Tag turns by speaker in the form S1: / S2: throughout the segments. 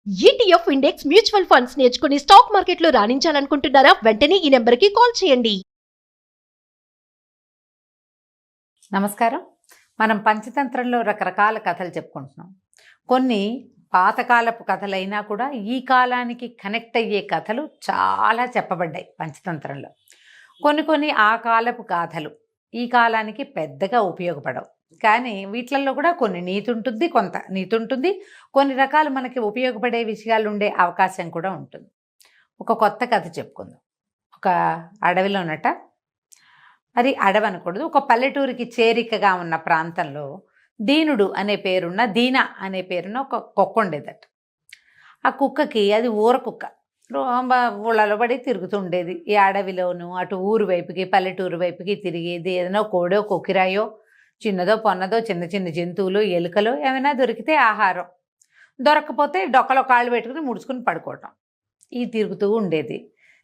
S1: ETF index mutual funds నేర్చుకుని stock మార్కెట్లో రాణించాలనుకుంటున్నారా? వెంటనే ఈ నెంబర్కి కాల్ చేయండి.
S2: నమస్కారం. మనం పంచతంత్రంలో రకరకాల కథలు చెప్పుకుంటున్నాం. కొన్ని పాతకాలపు కథలైనా కూడా ఈ కాలానికి కనెక్ట్ అయ్యే కథలు చాలా చెప్పబడ్డాయి పంచతంత్రంలో. కొన్ని ఆ కాలపు గాథలు ఈ కాలానికి పెద్దగా ఉపయోగపడవు, కానీ వీటిల్లో కూడా కొన్ని నీతి ఉంటుంది, కొంత నీతి ఉంటుంది, కొన్ని రకాలు మనకి ఉపయోగపడే విషయాలు ఉండే అవకాశం కూడా ఉంటుంది. ఒక కొత్త కథ చెప్పుకుందాం. ఒక అడవిలోనట, అది అడవి అనకూడదు, ఒక పల్లెటూరికి చేరికగా ఉన్న ప్రాంతంలో దీనుడు అనే పేరున్న దీన అనే పేరున్న ఒక కుక్క ఉండేదట. ఆ కుక్కకి, అది ఊర కుక్క, ఊళ్ళలో పడి తిరుగుతూ ఉండేది. ఈ అడవిలోను అటు ఊరు వైపుకి పల్లెటూరు వైపుకి తిరిగేది. ఏదైనా కోడో కొకిరాయో చిన్నదో పొన్నదో చిన్న చిన్న జంతువులు ఎలుకలో ఏమైనా దొరికితే ఆహారం, దొరకకపోతే డొక్కలో కాళ్ళు పెట్టుకుని ముడుచుకుని పడుకోవటం, ఈ తిరుగుతూ ఉండేది.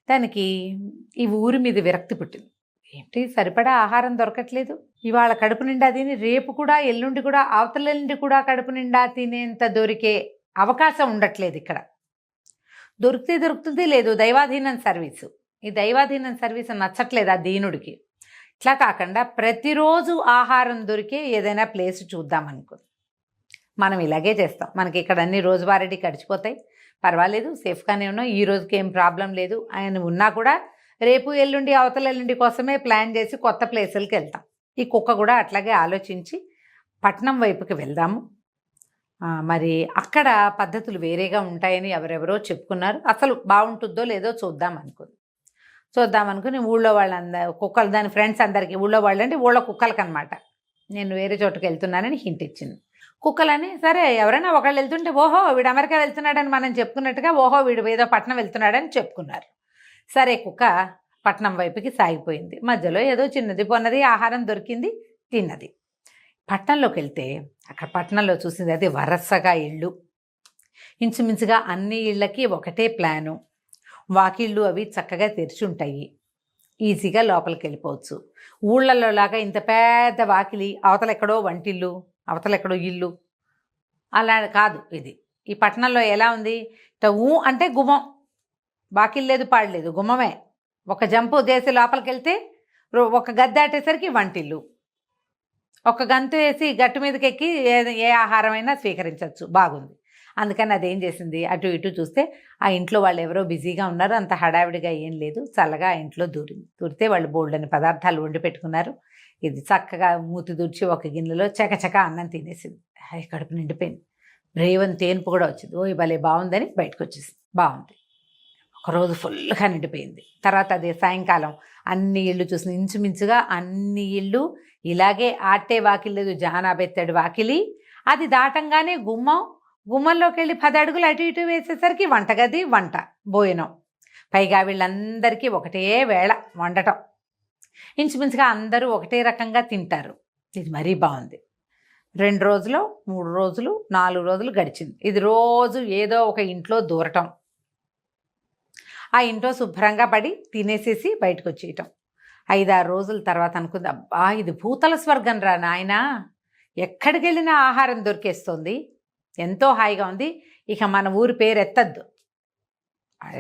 S2: దానికి ఈ ఊరి మీద విరక్తి పుట్టింది. ఏంటి సరిపడా ఆహారం దొరకట్లేదు, ఇవాళ కడుపు నిండా తిని రేపు కూడా ఎల్లుండి కూడా అవతలెల్లుండి కూడా కడుపు నిండా తినేంత దొరికే అవకాశం ఉండట్లేదు. ఇక్కడ దొరికితే దొరుకుతుంది, లేదు దైవాధీనం సర్వీసు. ఈ దైవాధీనం సర్వీసు నచ్చట్లేదు ఆ దీనుడికి. ఇట్లా కాకుండా ప్రతిరోజు ఆహారం దొరికే ఏదైనా ప్లేస్ చూద్దాం అనుకుంది. మనం ఇలాగే చేస్తాం. మనకి ఇక్కడ అన్ని రోజువారీ గడిచిపోతాయి, పర్వాలేదు, సేఫ్గానే ఉన్నాం, ఈ రోజుకి ఏం ప్రాబ్లం లేదు ఆయన ఉన్నా కూడా రేపు ఎల్లుండి అవతల ఎల్లుండి కోసమే ప్లాన్ చేసి కొత్త ప్లేసులకి వెళ్తాం. ఈ కుక్క కూడా అట్లాగే ఆలోచించి పట్నం వైపుకి వెళ్దాము, మరి అక్కడ పద్ధతులు వేరేగా ఉంటాయని ఎవరెవరో చెప్పుకున్నారు, అసలు బాగుంటుందో లేదో చూద్దామనుకుని ఊళ్ళో వాళ్ళందరూ కుక్కలు, దాని ఫ్రెండ్స్ అందరికీ, ఊళ్ళో వాళ్ళు అంటే ఊళ్ళో కుక్కలకి అనమాట, నేను వేరే చోటుకి వెళ్తున్నానని హింట్ ఇచ్చింది. కుక్కలని సరే ఎవరైనా ఒకళ్ళు వెళ్తుంటే ఓహో వీడు అమెరికా వెళ్తున్నాడని మనం చెప్పుకున్నట్టుగా ఓహో వీడు ఏదో పట్నం వెళ్తున్నాడని చెప్పుకున్నారు. సరే కుక్క పట్నం వైపుకి సాగిపోయింది. మధ్యలో ఏదో చిన్నది పొన్నది ఆహారం దొరికింది, తిన్నది. పట్నంలోకి వెళ్తే అక్కడ పట్నంలో చూసింది అది వరసగా ఇళ్ళు, ఇంచుమించుగా అన్ని ఇళ్ళకి ఒకటే ప్లాను, వాకిళ్ళు అవి చక్కగా తెరిచి ఉంటాయి, ఈజీగా లోపలికి వెళ్ళిపోవచ్చు. ఊళ్ళల్లో లాగా ఇంత పెద్ద వాకిలి, అవతలెక్కడో వంటిల్లు, అవతలెక్కడో ఇల్లు, అలా కాదు ఇది. ఈ పట్టణంలో ఎలా ఉంది, అంటే గుమ్మం, వాకిల్ లేదు పాడలేదు, గుమ్మమే. ఒక జంపు చేసి లోపలికి వెళ్తే ఒక గద్దె దాటేసరికి వంటిల్లు, ఒక గంతు వేసి గట్టు మీదకి ఎక్కి ఏ ఆహారమైనా స్వీకరించవచ్చు, బాగుంది. అందుకని అదేం చేసింది, అటు ఇటు చూస్తే ఆ ఇంట్లో వాళ్ళు ఎవరో బిజీగా ఉన్నారు, అంత హడావిడిగా ఏం లేదు, చల్లగా ఆ ఇంట్లో దూరితే వాళ్ళు బోల్డని పదార్థాలు వండి పెట్టుకున్నారు. ఇది చక్కగా మూతి దూర్చి ఒక గిన్నెలో చకచక అన్నం తినేసింది. కడుపు నిండిపోయింది, బ్రేవన్ తేనుపు కూడా వచ్చింది. ఓ భలే బాగుందని బయటకు వచ్చేసింది. బాగుంది, ఒకరోజు ఫుల్గా నిండిపోయింది. తర్వాత అదే సాయంకాలం అన్ని ఇళ్ళు చూసిన, ఇంచుమించుగా అన్ని ఇళ్ళు ఇలాగే ఆటే వాకిలి లేదు, జానాబెత్తడి వాకిలి, అది దాటంగానే గుమ్మంలోకి వెళ్ళి 10 అడుగులు అటు ఇటు వేసేసరికి వంటగది, వంట, భోజనం, పైగా వీళ్ళందరికీ ఒకటే వేళ వండటం, ఇంచుమించుగా అందరూ ఒకటే రకంగా తింటారు. ఇది మరీ బాగుంది. 2 రోజులు 3 రోజులు 4 రోజులు గడిచింది. ఇది రోజు ఏదో ఒక ఇంట్లో దూరటం, ఆ ఇంట్లో శుభ్రంగా పడి తినేసేసి బయటకు వచ్చేయటం. 5-6 రోజుల తర్వాత అనుకుంది, అబ్బా ఇది భూతల స్వర్గం రా నాయనా, ఎక్కడికి వెళ్ళినా ఆహారం దొరికేస్తుంది, ఎంతో హాయిగా ఉంది, ఇక మన ఊరి పేరు ఎత్తద్దు.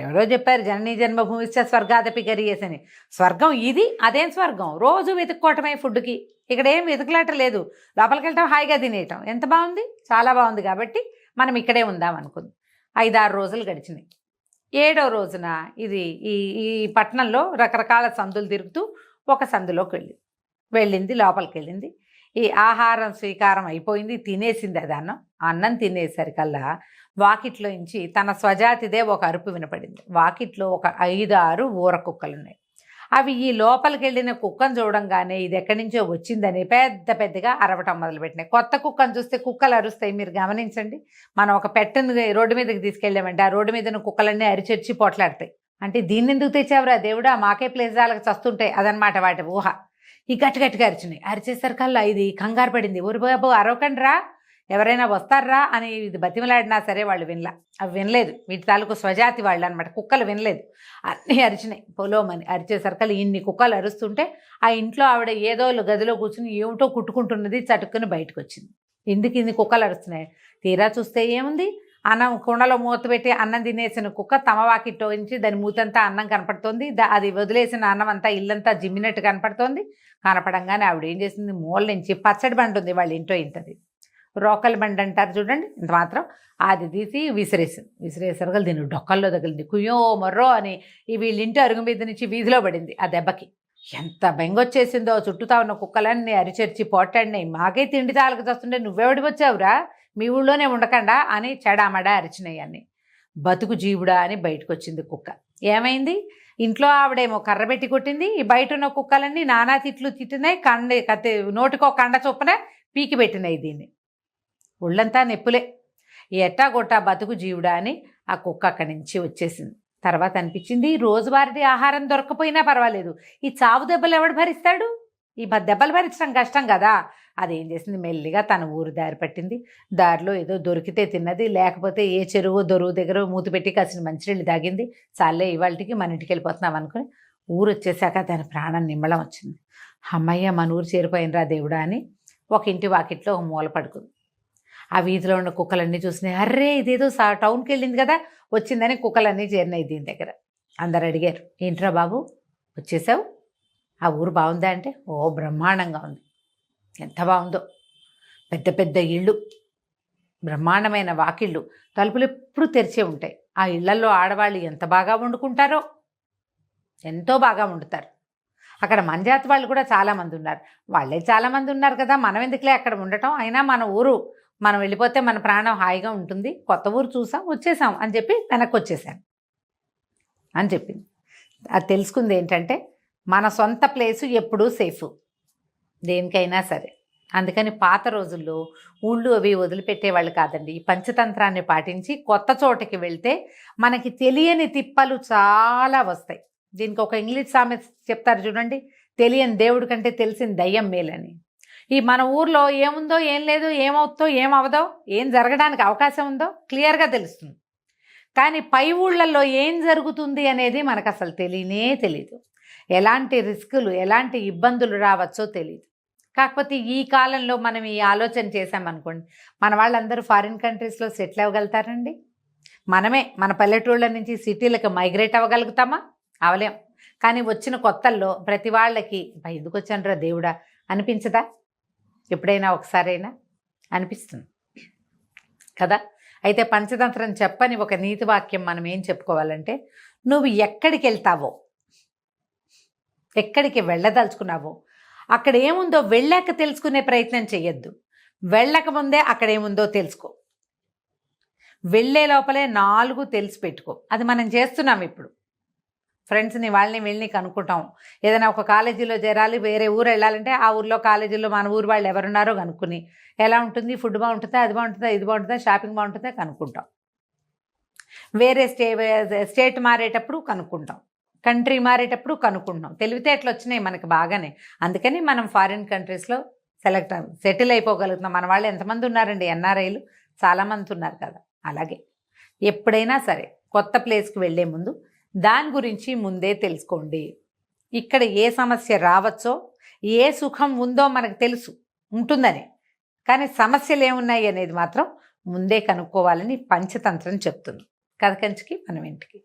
S2: ఎవరో చెప్పారు జననీ జన్మభూమిశ్చ స్వర్గాదపి గరీయసని, స్వర్గం ఇది, అదేం స్వర్గం, రోజు వెతుక్కోవటమే ఫుడ్కి, ఇక్కడ ఏం వెతుకులాట లేదు, లోపలికి వెళ్ళటం హాయిగా తినేయటం, ఎంత బాగుంది, చాలా బాగుంది, కాబట్టి మనం ఇక్కడే ఉందాం అనుకుంది. 5-6 రోజులు గడిచినాయి. 7వ రోజున ఇది ఈ పట్టణంలో రకరకాల సందులు తిరుగుతూ ఒక సందులోకి వెళ్ళింది, లోపలికి వెళ్ళింది. ఈ ఆహారం స్వీకారం అయిపోయింది, తినేసింది. అది అన్నం తినేసరికల్లా వాకిట్లో నుంచి తన స్వజాతిదే ఒక అరుపు వినపడింది. వాకిట్లో ఒక 5-6 ఊర కుక్కలు ఉన్నాయి. అవి ఈ లోపలికి వెళ్ళిన కుక్కను చూడంగానే ఇది ఎక్కడి నుంచో వచ్చిందని పెద్దగా అరవటం మొదలుపెట్టినాయి. కొత్త కుక్కను చూస్తే కుక్కలు అరుస్తాయి, మీరు గమనించండి. మనం ఒక పెట్టను రోడ్డు మీదకి తీసుకెళ్ళామంటే ఆ రోడ్డు మీద కుక్కలన్నీ అరిచొచ్చి పోట్లాడతాయి. అంటే దీన్ని ఎందుకు తెచ్చావురా దేవుడా, మాకే ప్లేస్ వాళ్ళకి చస్తుంటాయి, అదనమాట వాటి ఊహ. ఈ గట్టిగా అరిచినాయి. అరిచేసరికల్లా ఇది కంగారు పడింది. ఊరి బాబు అరవకండి రా, ఎవరైనా వస్తారా అని ఇది బతిమలాడినా సరే వాళ్ళు అవి వినలేదు. వీటి తాలూకు స్వజాతి వాళ్ళు అనమాట, కుక్కలు వినలేదు, అన్నీ అరిచినాయి. పొలోమని అరిచేసరికల్లా ఇన్ని కుక్కలు అరుస్తుంటే ఆ ఇంట్లో ఆవిడ ఏదో గదిలో కూర్చుని ఏమిటో కుట్టుకుంటున్నది, చటుక్కుని బయటకు వచ్చింది. ఎందుకు ఇన్ని కుక్కలు అరుస్తున్నాయి, తీరా చూస్తే ఏముంది, అన్నం కుండలో మూత పెట్టి అన్నం తినేసిన కుక్క తమ వాకిట్లో నుంచి దాని మూతంతా అన్నం కనపడుతోంది. అది వదిలేసిన అన్నం అంతా ఇల్లంతా జిమ్మినట్టు కనపడుతోంది. కనపడంగానే ఆవిడ ఏం చేసింది, మూల నుంచి పచ్చడి బండి ఉంది వాళ్ళ ఇంట్లో, ఇంటది రోకలి బండి అంటారు చూడండి, ఇంత మాత్రం అది తీసి విసిరేసరిగా దీన్ని డొక్కల్లో తగిలింది. కుయ్యో మొర్రో అని వీళ్ళ ఇంటి అరుగు మీద నుంచి వీధిలో పడింది. ఆ దెబ్బకి ఎంత బెంగొచ్చేసిందో. చుట్టూతా ఉన్న కుక్కలన్నీ అరిచరిచి పోటాడినాయి. మాకే తిండి తాలకు తెస్తుంటే నువ్వెవడి వచ్చావురా, మీ ఊళ్ళోనే ఉండకుండా అని చెడామడా అరిచినాయి అన్ని. బతుకు జీవుడా అని బయటకు వచ్చింది కుక్క. ఏమైంది, ఇంట్లో ఆవిడేమో కర్ర పెట్టి కొట్టింది, ఈ బయట ఉన్న కుక్కలన్నీ నానా తిట్లు తిట్టినాయి. నోటికో కండ చొప్పున పీకి పెట్టినాయి దీన్ని. ఒళ్ళంతా నెప్పులే. ఎట్టా కొట్టా బతుకు జీవుడా అని ఆ కుక్క అక్కడి నుంచి వచ్చేసింది. తర్వాత అనిపించింది, రోజువారీ ఆహారం దొరకపోయినా పర్వాలేదు, ఈ చావు దెబ్బలు ఎవడు భరిస్తాడు, ఈ దెబ్బలు భరించడం కష్టం కదా. అదేం చేసింది, మెల్లిగా తన ఊరు దారి పట్టింది. దారిలో ఏదో దొరికితే తిన్నది, లేకపోతే ఏ చెరువు దొరువు దగ్గర మూతి పెట్టి కాసిన మంచినీళ్ళు తాగింది. చాలే ఇవాళకి మన ఇంటికి వెళ్ళిపోతున్నాం అనుకుని ఊరు వచ్చేసాక దాని ప్రాణం నిమ్మలం వచ్చింది. అమ్మయ్య మన ఊరు చేరిపోయినరా దేవుడా అని ఒక ఇంటి వాకిట్లో ఒక మూల పడుకుంది. ఆ వీధిలో ఉన్న కుక్కలన్నీ చూసినాయి. అర్రే ఇదేదో టౌన్కి వెళ్ళింది కదా వచ్చిందని కుక్కలన్నీ చేరినాయి దీని దగ్గర. అందరు అడిగారు, ఏంట్రా బాబు వచ్చేసావు, ఆ ఊరు బాగుందా అంటే, ఓ బ్రహ్మాండంగా ఉంది, ఎంత బాగుందో, పెద్ద పెద్ద ఇళ్ళు, బ్రహ్మాండమైన వాకిళ్ళు, తలుపులు ఎప్పుడు తెరిచే ఉంటాయి. ఆ ఇళ్లలో ఆడవాళ్ళు ఎంత బాగా వండుకుంటారో, ఎంతో బాగా వండుతారు. అక్కడ మన జాతి వాళ్ళు కూడా చాలామంది ఉన్నారు. వాళ్ళే చాలామంది ఉన్నారు కదా, మనం ఎందుకులే అక్కడ ఉండటం, అయినా మన ఊరు, మనం వెళ్ళిపోతే మన ప్రాణం హాయిగా ఉంటుంది, కొత్త ఊరు చూసాం వచ్చేసాం అని చెప్పి వెనక్కి వచ్చేసాను అని చెప్పింది. అది తెలుసుకుంది ఏంటంటే, మన సొంత ప్లేసు ఎప్పుడూ సేఫ్ దేనికైనా సరే. అందుకని పాత రోజుల్లో ఊళ్ళు అవి వదిలిపెట్టేవాళ్ళు కాదండి. ఈ పంచతంత్రాన్ని పాటించి కొత్త చోటకి వెళ్తే మనకి తెలియని తిప్పలు చాలా వస్తాయి. దీనికి ఒక ఇంగ్లీష్ సామెత చెప్తారు చూడండి, తెలియని దేవుడి కంటే తెలిసిన దయ్యం మేలని. ఈ మన ఊర్లో ఏముందో ఏం లేదు, ఏమవుతుందో ఏమవదో, ఏం జరగడానికి అవకాశం ఉందో క్లియర్గా తెలుస్తుంది. కానీ పై ఊళ్ళల్లో ఏం జరుగుతుంది అనేది మనకు అసలు తెలియదు. ఎలాంటి రిస్కులు, ఎలాంటి ఇబ్బందులు రావచ్చో తెలియదు. కాకపోతే ఈ కాలంలో మనం ఈ ఆలోచన చేసామనుకోండి, మన వాళ్ళందరూ ఫారిన్ కంట్రీస్లో సెటిల్ అవ్వగలుగుతారండి. మనమే మన పల్లెటూళ్ళ నుంచి సిటీలకు మైగ్రేట్ అవ్వగలుగుతామా? అవలేం. కానీ వచ్చిన కొత్తల్లో ప్రతి వాళ్ళకి ఎందుకు వచ్చానురా దేవుడా అనిపించదా? ఎప్పుడైనా ఒకసారైనా అనిపిస్తుంది కదా. అయితే పంచతంత్రం చెప్పని ఒక నీతి వాక్యం మనం ఏం చెప్పుకోవాలంటే, నువ్వు ఎక్కడికి వెళ్తావో, ఎక్కడికి వెళ్ళదలుచుకున్నావో అక్కడ ఏముందో వెళ్ళాక తెలుసుకునే ప్రయత్నం చెయ్యొద్దు. వెళ్ళక ముందే అక్కడ ఏముందో తెలుసుకో. వెళ్ళే లోపలే 4 తెలిసి పెట్టుకో. అది మనం చేస్తున్నాం ఇప్పుడు. ఫ్రెండ్స్ని వాళ్ళని వెళ్ళి కనుక్కుంటాం. ఏదైనా ఒక కాలేజీలో చేరాలి, వేరే ఊరు వెళ్ళాలంటే ఆ ఊర్లో కాలేజీలో మన ఊరు వాళ్ళు ఎవరున్నారో కనుక్కుని, ఎలా ఉంటుంది, ఫుడ్ బాగుంటుందా, అది బాగుంటుందా, ఇది బాగుంటుందా, షాపింగ్ బాగుంటుందా కనుక్కుంటాం. వేరే స్టేట్ మారేటప్పుడు కనుక్కుంటాం, కంట్రీ మారేటప్పుడు కనుక్కుంటాం. తెలివితేటలు వచ్చినాయి మనకి బాగానే. అందుకని మనం ఫారిన్ కంట్రీస్లో సెటిల్ అయిపోగలుగుతున్నాం. మన వాళ్ళు ఎంతమంది ఉన్నారండి, ఎన్ఆర్ఐలు చాలామంది ఉన్నారు కదా. అలాగే ఎప్పుడైనా సరే కొత్త ప్లేస్కి వెళ్ళే ముందు దాని గురించి ముందే తెలుసుకోండి. ఇక్కడ ఏ సమస్య రావచ్చో, ఏ సుఖం ఉందో మనకు తెలుసు ఉంటుందని, కానీ సమస్యలు ఏమున్నాయి అనేది మాత్రం ముందే కనుక్కోవాలని పంచతంత్రం చెప్తుంది. కథ కంచికి మనం ఇంటికి.